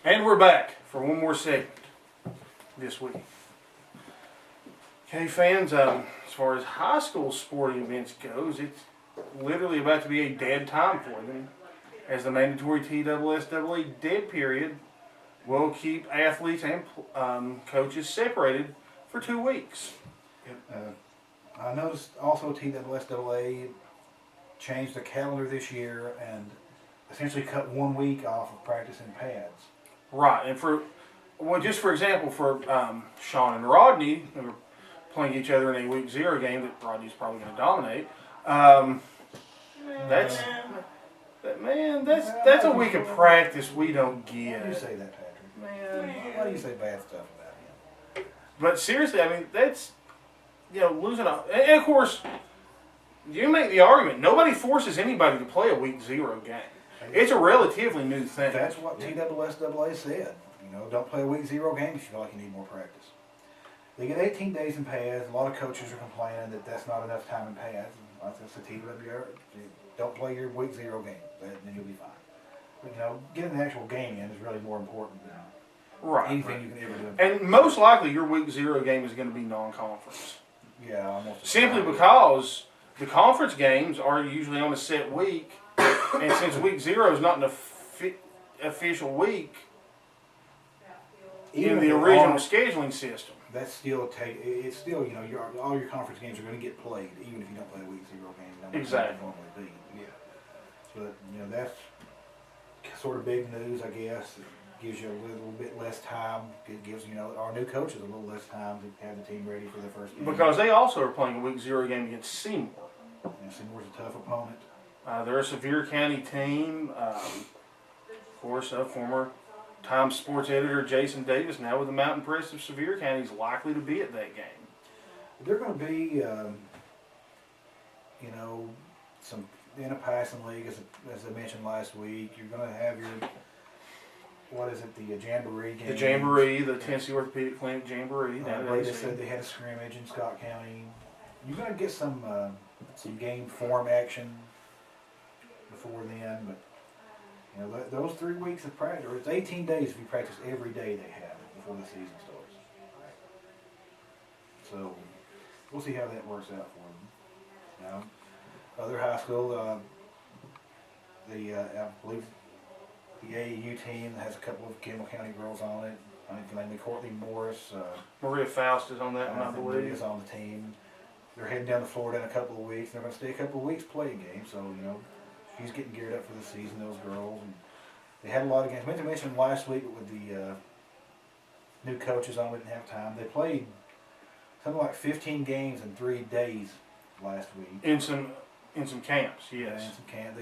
And we're back for one more segment this week. Okay, fans, as far as high school sporting events goes, it's literally about to be a dead time for them, as the mandatory TSSAA dead period will keep athletes and coaches separated for 2 weeks. I noticed also TSSAA changed the calendar this year and essentially cut 1 week off of practice in pads. Right, and just for example, for Sean and Rodney, who are playing each other in a week 0 game that Rodney's probably going to dominate. That's a week of practice we don't get. Why do you say that, Patrick? Man, why do you say bad stuff about him? But seriously, I mean, that's, losing and of course, you make the argument, nobody forces anybody to play a week 0 game. It's a relatively new thing. That's what TSSAA said. Don't play a week 0 game if you feel like you need more practice. They get 18 days in pads. A lot of coaches are complaining that that's not enough time in pads. That's the TWR. Don't play your week 0 game, then you'll be fine. But, getting the actual game in is really more important than anything you can ever do. And most likely your week 0 game is going to be non-conference. Yeah, almost. Simply because the conference games are usually on a set week, and since week 0 is not an official week in the original scheduling system. That's still all your conference games are going to get played, even if you don't play a week 0 game. Exactly. Normally be. Yeah. But that's sort of big news, I guess. It gives you a little bit less time. It gives our new coaches a little less time to have the team ready for their first game. Because they also are playing a week 0 game against Seymour. And Seymour's a tough opponent. They're a Sevier County team. Of course, former Times sports editor Jason Davis, now with the Mountain Press of Sevier County, is likely to be at that game. They're going to be, some in a passing league, as I mentioned last week. You're going to have the Jamboree game. The Jamboree, the Tennessee Orthopedic Clinic Jamboree. They said they had a scrimmage in Scott County. You're going to get some game form action before then, but those 3 weeks of practice, or it's 18 days if you practice every day they have before the season starts. So we'll see how that works out for them. Other high school, I believe the AAU team has a couple of Kimball County girls on it. I think namely Courtney Morris. Maria Faust is on that one, I believe. Maria's on the team. They're heading down to Florida in a couple of weeks. They're going to stay a couple of weeks playing games, so she's getting geared up for the season. Those girls, and they had a lot of games. I meant to mention last week with the new coaches on. We didn't have time. They played something like 15 games in 3 days last week. In some camps, yes. Yeah, in some camp.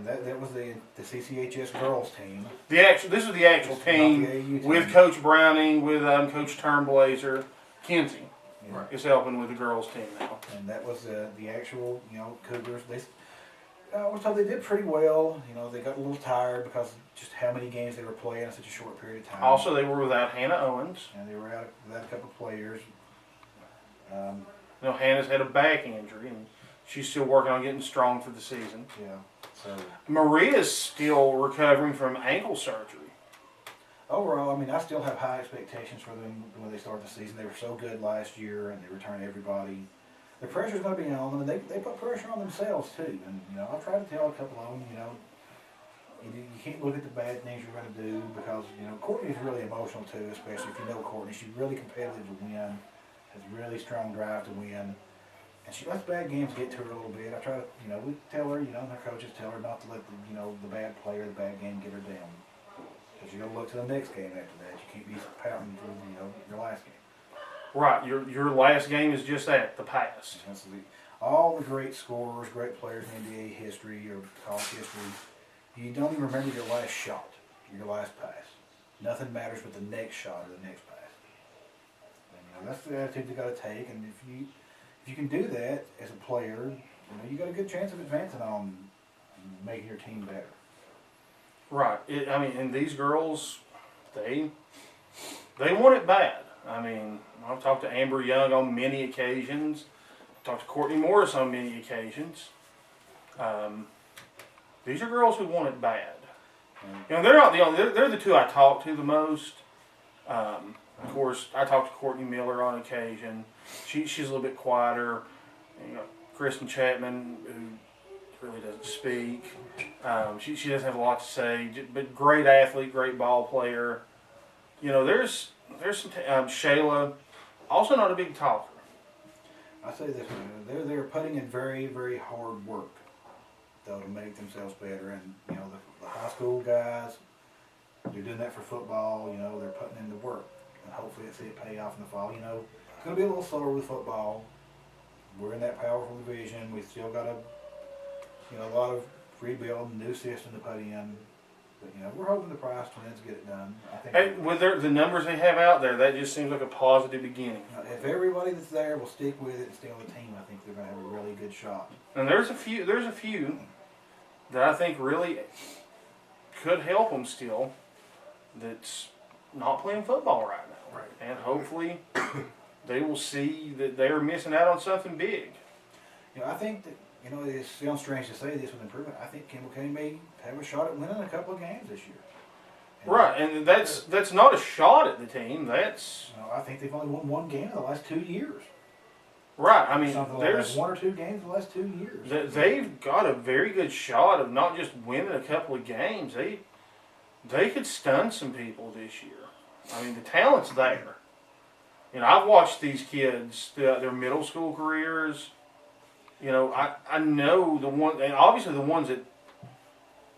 That was the CCHS girls team. This was the actual team with Coach Browning, with Coach Turnblazer. Kinsey is helping with the girls team now. And that was the actual Cougars. I was told they did pretty well. They got a little tired because just how many games they were playing in such a short period of time. Also, they were without Hannah Owens. And they were without a couple of players. Hannah's had a back injury, and she's still working on getting strong for the season. Yeah. So Maria's still recovering from ankle surgery. Overall, I still have high expectations for them when they start the season. They were so good last year, and they returned everybody. The pressure's going to be on them, and they put pressure on themselves too. And I've tried to tell a couple of them, you can't look at the bad things you're going to do because Courtney's really emotional too, especially if you know Courtney. She's really competitive to win, has a really strong drive to win, and she lets bad games get to her a little bit. I try to, we tell her, her coaches tell her not to let the bad play or the bad game get her down. Because you got to look to the next game after that. You can't be pouting for your last game. Right, your last game is just that, the past. All the great scorers, great players in NBA history or college history, you don't even remember your last shot, your last pass. Nothing matters but the next shot or the next pass. And, that's the attitude you got to take. And if you can do that as a player, you got a good chance of advancing on making your team better. Right. And these girls, they want it bad. I've talked to Amber Young on many occasions. I've talked to Courtney Morris on many occasions. These are girls who want it bad. You know, they're not the only. They're the two I talk to the most. Of course, I talk to Courtney Miller on occasion. She's a little bit quieter. You know, Kristen Chapman, who really doesn't speak. She doesn't have a lot to say, but great athlete, great ball player. You know, there's some Shayla, also not a big talker. I say this, they're putting in very, very hard work, though, to make themselves better. And you know, the high school guys, they're doing that for football. You know, they're putting in the work, and hopefully see it pay off in the fall. You know, it's going to be a little slower with football. We're in that powerful division. We still got a lot of rebuild and new system to put in. But you know, we're hoping the Price twins get it done. I think. Hey, with the numbers they have out there, that just seems like a positive beginning. If everybody that's there will stick with it and stay on the team, I think they're going to have a really good shot. And there's a few that I think really could help them still. That's not playing football right now. Right. And hopefully they will see that they're missing out on something big. You know, I think that, you know, it sounds strange to say this with improvement. I think Kimball County may have a shot at winning a couple of games this year. And Right, and that's not a shot at the team. That's you know, I think they've only won one game in the last 2 years. right. I mean, Something like there's that. 1 or 2 games in the last 2 years. they've got a very good shot of not just winning a couple of games. They could stun some people this year. I mean, the talent's there. You know, I've watched these kids throughout their middle school careers. You know, I know and obviously the ones that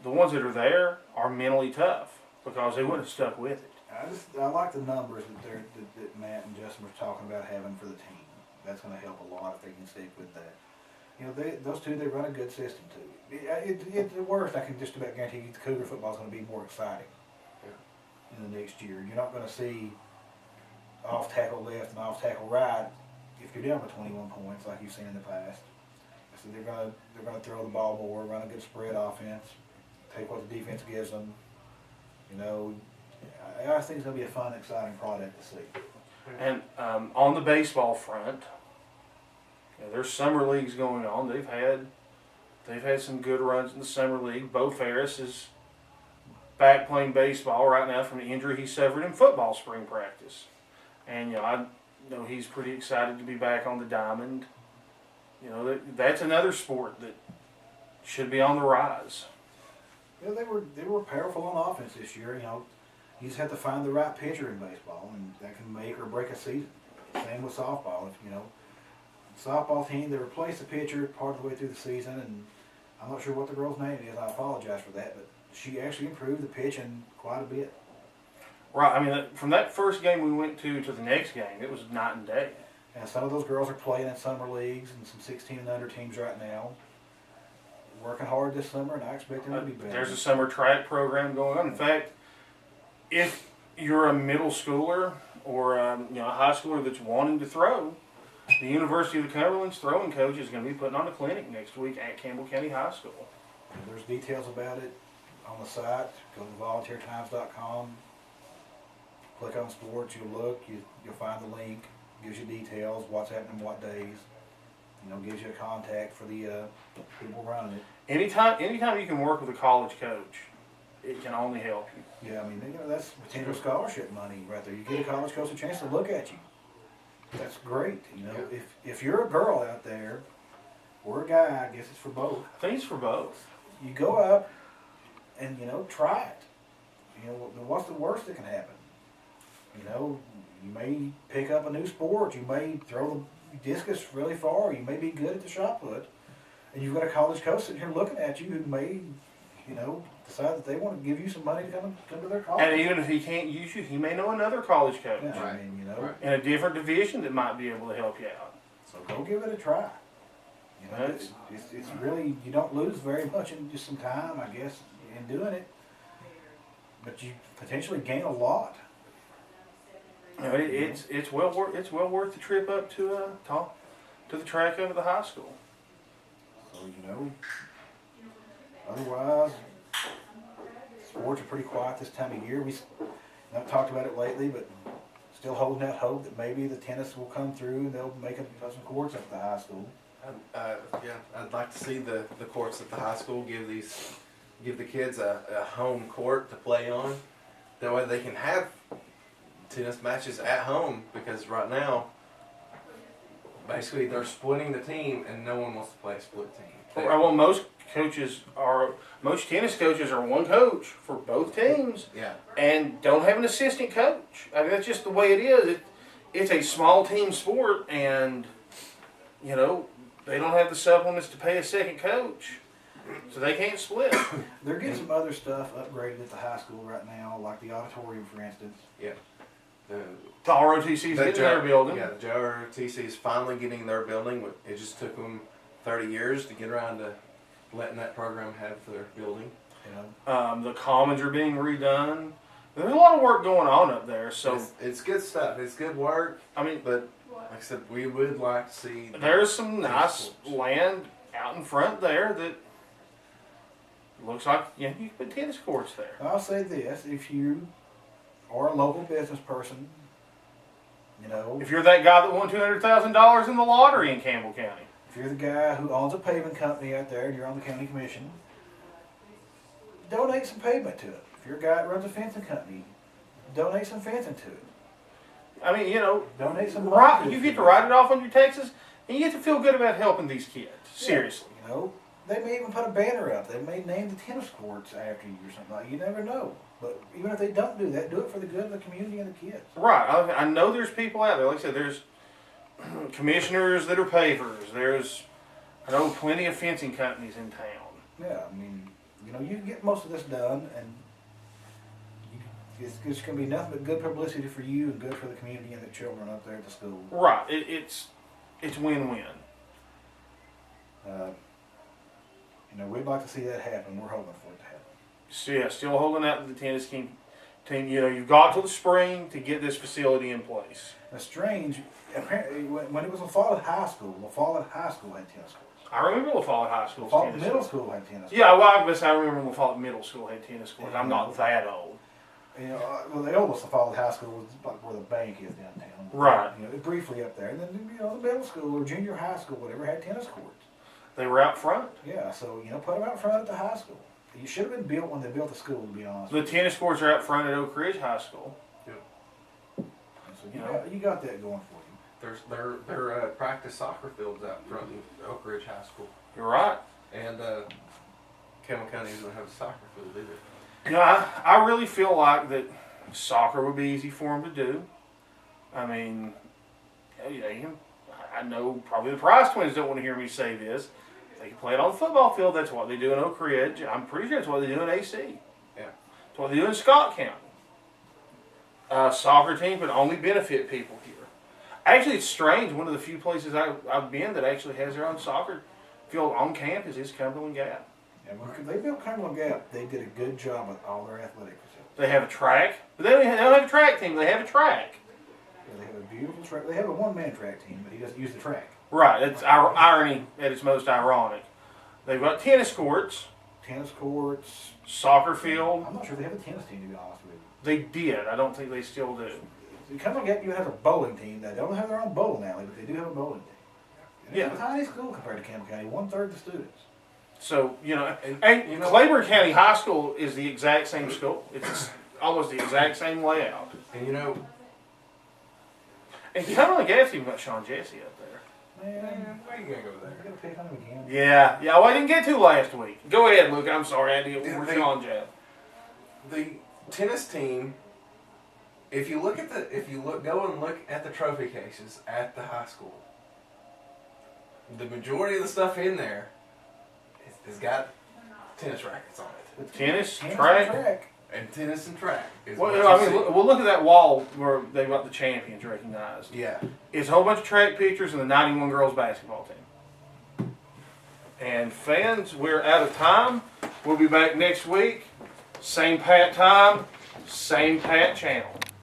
are there are mentally tough because they wouldn't have stuck with it. I like the numbers that Matt and Justin were talking about having for the team. That's going to help a lot if they can stick with that. You know, those two, they run a good system too. At the worst, I can just about guarantee you the Cougar football is going to be more exciting in the next year. You're not going to see off tackle left and off tackle right if you're down by 21 points like you've seen in the past. So they're gonna throw the ball more, run a good spread offense, take what the defense gives them. You know, I think it's gonna be a fun, exciting product to see. And on the baseball front, there's summer leagues going on. They've had some good runs in the summer league. Bo Ferris is back playing baseball right now from the injury he suffered in football spring practice. And you know, I know he's pretty excited to be back on the diamond. You know, that's another sport that should be on the rise. You know, they were powerful on offense this year. You know, you just have to find the right pitcher in baseball, and that can make or break a season. Same with softball. If you know, softball team, they replaced the pitcher part of the way through the season, and I'm not sure what the girl's name is. I apologize for that, but she actually improved the pitching quite a bit. Right. I mean, from that first game we went to the next game, it was night and day. And some of those girls are playing in summer leagues and some 16 and under teams right now. Working hard this summer, and I expect them to be better. There's a summer track program going on. In fact, if you're a middle schooler or a high schooler that's wanting to throw, the University of the Cumberland's throwing coach is going to be putting on a clinic next week at Campbell County High School. And there's details about it on the site. Go to TheVolunteerTImes.com. Click on sports. You'll look. You'll find the link. Gives you details, what's happening, what days. You know, gives you a contact for the people running it. Anytime you can work with a college coach, it can only help you. Yeah, I mean, you know, that's potential scholarship money right there. You get a college coach a chance to look at you. That's great. You know, if you're a girl out there or a guy, I guess it's for both. I think it's for both. You go up and try it. You know, what's the worst that can happen? You know, you may pick up a new sport. You may throw the discus really far. You may be good at the shot put. And you've got a college coach sitting here looking at you who may, decide that they want to give you some money to come to their college. And even if he can't use you, he may know another college coach Yeah, I mean, in a different division that might be able to help you out. So go give it a try. You know, it's really, you don't lose very much in just some time, I guess, in doing it. But you potentially gain a lot. You know, it's well worth the trip up to the track over the high school. So otherwise, sports are pretty quiet this time of year. We haven't talked about it lately, but still holding out hope that maybe the tennis will come through and they'll make some courts at the high school. I'd like to see the courts at the high school give these give the kids a home court to play on. That way they can have tennis matches at home, because right now, basically they're splitting the team and no one wants to play a split team. Well, most tennis coaches are one coach for both teams, Yeah. and don't have an assistant coach. I mean, that's just the way it is. It's a small team sport, and you know they don't have the supplements to pay a second coach, so they can't split. They're getting some other stuff upgraded at the high school right now, like the auditorium, for instance. Yeah. The ROTC is getting their building. Yeah, the JRTC is finally getting their building. It just took them 30 years to get around to letting that program have their building. You know, The commons are being redone. There's a lot of work going on up there. So It's good stuff. It's good work. I mean, But like I said, we would like to see. there's some nice land out in front there that looks like you can put tennis courts there. I'll say this: if you are a local business person, you know, If you're that guy that won $200,000 in the lottery in Campbell County, if you're the guy who owns a paving company out there and you're on the county commission, donate some pavement to it. If you're a guy that runs a fencing company, donate some fencing to it. I mean, you know, Donate some right, money. you get to write it off on your taxes, and you get to feel good about helping these kids. Seriously. You know, they may even put a banner up. They may name the tennis courts after you or something like. You never know. But even if they don't do that, do it for the good of the community and the kids. Right. I know there's people out there. Like I said, there's commissioners that are pavers. I know plenty of fencing companies in town. Yeah, I mean, you know, you can get most of this done, and it's going to be nothing but good publicity for you and good for the community and the children up there at the school. Right. It's win-win. You know, we'd like to see that happen. We're hoping for it to happen. So yeah, still holding out to the tennis team. You know, you've got till the spring to get this facility in place. Now, strange, apparently, when it was LaFollette High School had tennis courts. I remember LaFollette High School. LaFollette Middle School had tennis courts. Yeah, well, I remember LaFollette Middle School had tennis courts. I'm not that old. You know, well, the oldest LaFollette High School was like where the bank is downtown. Right. You know, briefly up there. And then, you know, the middle school or junior high school, whatever, had tennis courts. They were out front. Yeah, so, you know, put them out front at the high school. You should have been built when they built the school, to be honest. The tennis courts are out front at Oak Ridge High School. And so you got that going for you. There's their practice soccer fields out front of Oak Ridge High School, You're right. and Campbell County doesn't have a soccer field either. You know, I really feel like that soccer would be easy for them to do. I mean, I know probably the Price twins don't want to hear me say this. They can play it on the football field. That's what they do in Oak Ridge. I'm pretty sure that's what they do in AC. Yeah. That's what they do in Scott County. Soccer team could only benefit people here. Actually, it's strange. One of the few places I've been that actually has their own soccer field on campus is Cumberland Gap. And when they built Cumberland Gap, they did a good job with all their athletic facilities. They have a track, but they don't have a track team. They have a track. Yeah, they have a beautiful track. They have a one-man track team, but he doesn't use the track. Right. It's irony at its most ironic. They've got tennis courts, Tennis courts. soccer field. I'm not sure they have a tennis team, to be honest with you. They did. I don't think they still do. Cumberland Gap even has a bowling team. They don't have their own bowling alley, but they do have a bowling team. And Yeah. It's a tiny school compared to Campbell County. 1/3 the students. So, and Claiborne County High School is the exact same school. It's almost the exact same layout. And you know, And Cumberland Gap's even got Sean Jesse up there. Man, why are you gonna go you there? gotta pick on him again. Yeah, well, I didn't get to last week. Go ahead, Luke. I'm sorry, I had to get one more Sean jab. The tennis team. If you look, go and look at the trophy cases at the high school. The majority of the stuff in there has got tennis rackets on it, Tennis, and track. and tennis and track. Is Well, what I you mean, see. well, look at that wall where they've got the champions recognized. Yeah. It's a whole bunch of track pictures and the 91 girls basketball team. And fans, we're out of time. We'll be back next week. Same Pat time, same Pat channel.